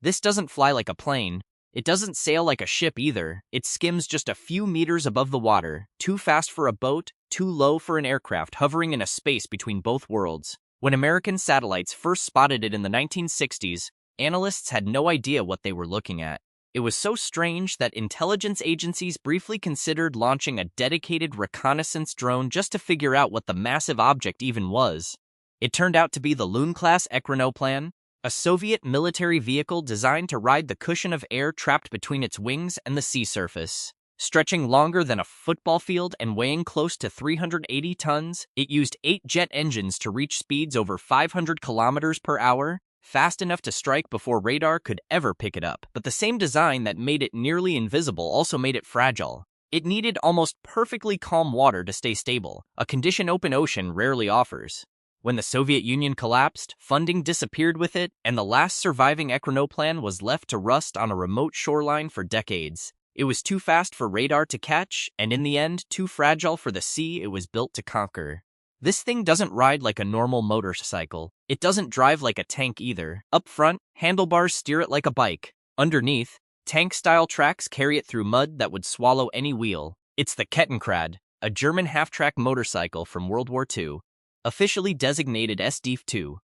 This doesn't fly like a plane. It doesn't sail like a ship either. It skims just a few meters above the water, too fast for a boat, too low for an aircraft, hovering in a space between both worlds. When American satellites first spotted it in the 1960s, analysts had no idea what they were looking at. It was so strange that intelligence agencies briefly considered launching a dedicated reconnaissance drone just to figure out what the massive object even was. It turned out to be the Lune-class Ekranoplan, a Soviet military vehicle designed to ride the cushion of air trapped between its wings and the sea surface. Stretching longer than a football field and weighing close to 380 tons, it used 8 jet engines to reach speeds over 500 kilometers per hour, fast enough to strike before radar could ever pick it up. But the same design that made it nearly invisible also made it fragile. It needed almost perfectly calm water to stay stable, a condition open ocean rarely offers. When the Soviet Union collapsed, funding disappeared with it, and the last surviving Ekranoplan was left to rust on a remote shoreline for decades. It was too fast for radar to catch, and in the end, too fragile for the sea it was built to conquer. This thing doesn't ride like a normal motorcycle. It doesn't drive like a tank either. Up front, handlebars steer it like a bike. Underneath, tank-style tracks carry it through mud that would swallow any wheel. It's the Kettenkrad, a German half-track motorcycle from World War II. Officially designated SD2.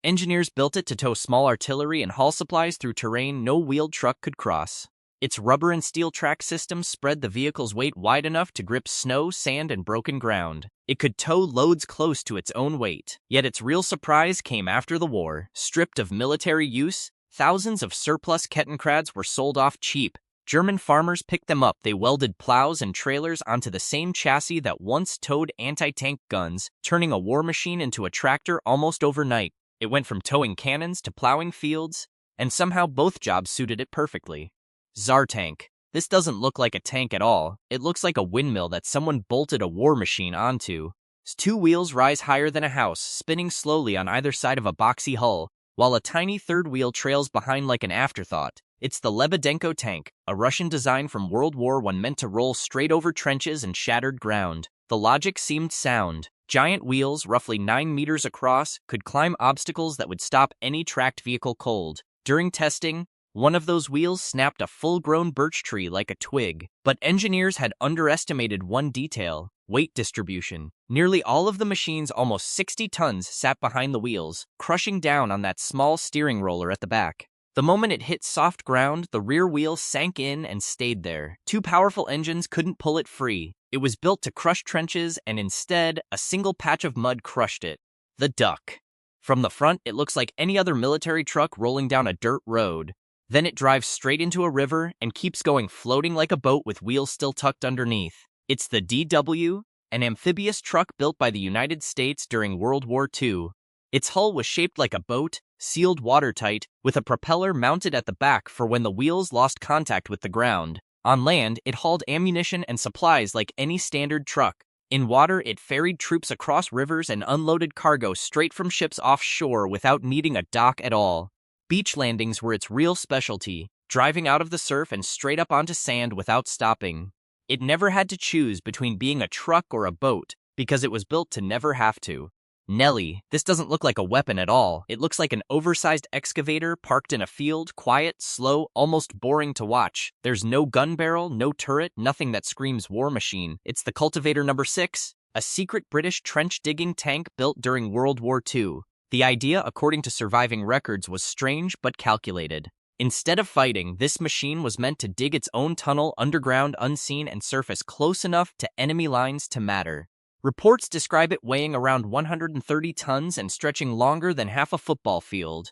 Engineers built it to tow small artillery and haul supplies through terrain no wheeled truck could cross. Its rubber and steel track systems spread the vehicle's weight wide enough to grip snow, sand, and broken ground. It could tow loads close to its own weight. Yet its real surprise came after the war. Stripped of military use, thousands of surplus Kettenkrads were sold off cheap. German farmers picked them up. They welded plows and trailers onto the same chassis that once towed anti-tank guns, turning a war machine into a tractor almost overnight. It went from towing cannons to plowing fields, and somehow both jobs suited it perfectly. Tsar tank. This doesn't look like a tank at all. It looks like a windmill that someone bolted a war machine onto. Its 2 wheels rise higher than a house, spinning slowly on either side of a boxy hull, while a tiny third wheel trails behind like an afterthought. It's the Lebedenko tank, a Russian design from World War I meant to roll straight over trenches and shattered ground. The logic seemed sound. Giant wheels, roughly 9 meters across, could climb obstacles that would stop any tracked vehicle cold. During testing, one of those wheels snapped a full-grown birch tree like a twig. But engineers had underestimated one detail: weight distribution. Nearly all of the machine's almost 60 tons sat behind the wheels, crushing down on that small steering roller at the back. The moment it hit soft ground, the rear wheel sank in and stayed there. 2 powerful engines couldn't pull it free. It was built to crush trenches, and instead, a single patch of mud crushed it. The Duck. From the front, it looks like any other military truck rolling down a dirt road. Then it drives straight into a river and keeps going, floating like a boat with wheels still tucked underneath. It's the DW, an amphibious truck built by the United States during World War II. Its hull was shaped like a boat, sealed watertight, with a propeller mounted at the back for when the wheels lost contact with the ground. On land, it hauled ammunition and supplies like any standard truck. In water, it ferried troops across rivers and unloaded cargo straight from ships offshore without needing a dock at all. Beach landings were its real specialty, driving out of the surf and straight up onto sand without stopping. It never had to choose between being a truck or a boat, because it was built to never have to. Nelly. This doesn't look like a weapon at all. It looks like an oversized excavator parked in a field, quiet, slow, almost boring to watch. There's no gun barrel, no turret, nothing that screams war machine. It's the Cultivator No. 6, a secret British trench-digging tank built during World War II. The idea, according to surviving records, was strange but calculated. Instead of fighting, this machine was meant to dig its own tunnel underground, unseen, and surface close enough to enemy lines to matter. Reports describe it weighing around 130 tons and stretching longer than half a football field.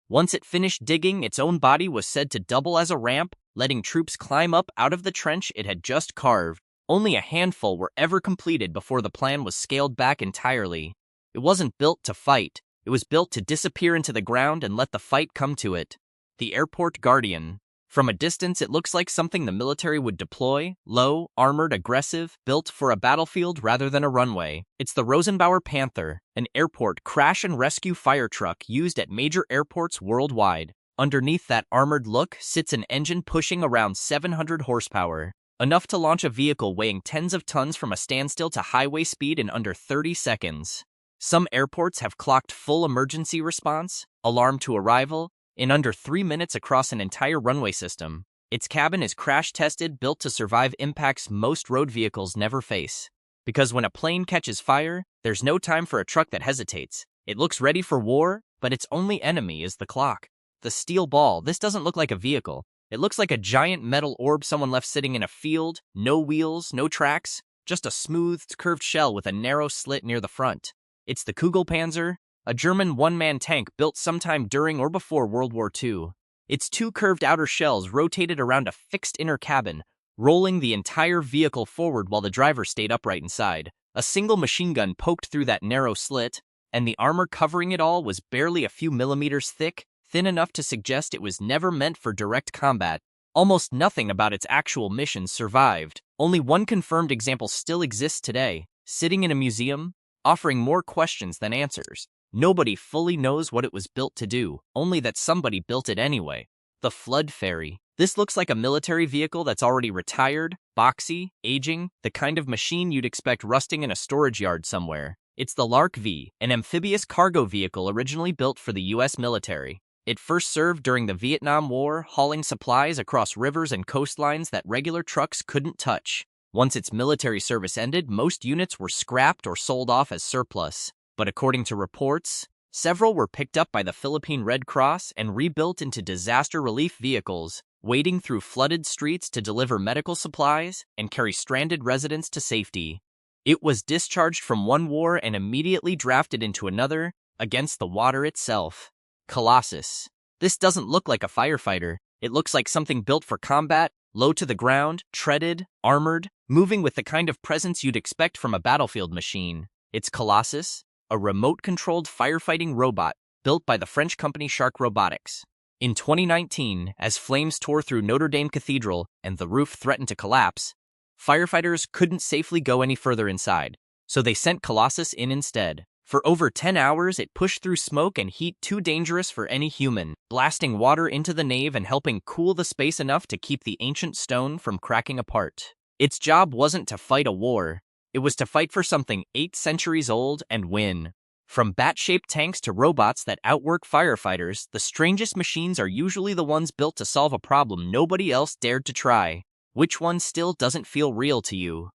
Once it finished digging, its own body was said to double as a ramp, letting troops climb up out of the trench it had just carved. Only a handful were ever completed before the plan was scaled back entirely. It wasn't built to fight. It was built to disappear into the ground and let the fight come to it. The Airport Guardian. From a distance, it looks like something the military would deploy: low, armored, aggressive, built for a battlefield rather than a runway. It's the Rosenbauer Panther, an airport crash and rescue fire truck used at major airports worldwide. Underneath that armored look sits an engine pushing around 700 horsepower, enough to launch a vehicle weighing tens of tons from a standstill to highway speed in under 30 seconds. Some airports have clocked full emergency response, alarm to arrival, in under 3 minutes across an entire runway system. Its cabin is crash-tested, built to survive impacts most road vehicles never face. Because when a plane catches fire, there's no time for a truck that hesitates. It looks ready for war, but its only enemy is the clock. The steel ball, this doesn't look like a vehicle. It looks like a giant metal orb someone left sitting in a field, no wheels, no tracks, just a smoothed, curved shell with a narrow slit near the front. It's the Kugelpanzer, a German one-man tank built sometime during or before World War II. Its two curved outer shells rotated around a fixed inner cabin, rolling the entire vehicle forward while the driver stayed upright inside. A single machine gun poked through that narrow slit, and the armor covering it all was barely a few millimeters thick, thin enough to suggest it was never meant for direct combat. Almost nothing about its actual missions survived. Only one confirmed example still exists today, sitting in a museum, offering more questions than answers. Nobody fully knows what it was built to do, only that somebody built it anyway. The Flood Ferry. This looks like a military vehicle that's already retired, boxy, aging, the kind of machine you'd expect rusting in a storage yard somewhere. It's the Lark V, an amphibious cargo vehicle originally built for the US military. It first served during the Vietnam War, hauling supplies across rivers and coastlines that regular trucks couldn't touch. Once its military service ended, most units were scrapped or sold off as surplus. But according to reports, several were picked up by the Philippine Red Cross and rebuilt into disaster relief vehicles, wading through flooded streets to deliver medical supplies and carry stranded residents to safety. It was discharged from one war and immediately drafted into another, against the water itself. Colossus. This doesn't look like a firefighter. It looks like something built for combat, low to the ground, treaded, armored, moving with the kind of presence you'd expect from a battlefield machine. It's Colossus, a remote-controlled firefighting robot built by the French company Shark Robotics. In 2019, as flames tore through Notre Dame Cathedral and the roof threatened to collapse, firefighters couldn't safely go any further inside, so they sent Colossus in instead. For over 10 hours, it pushed through smoke and heat too dangerous for any human, blasting water into the nave and helping cool the space enough to keep the ancient stone from cracking apart. Its job wasn't to fight a war. It was to fight for something 8 centuries old and win. From bat-shaped tanks to robots that outwork firefighters, the strangest machines are usually the ones built to solve a problem nobody else dared to try. Which one still doesn't feel real to you?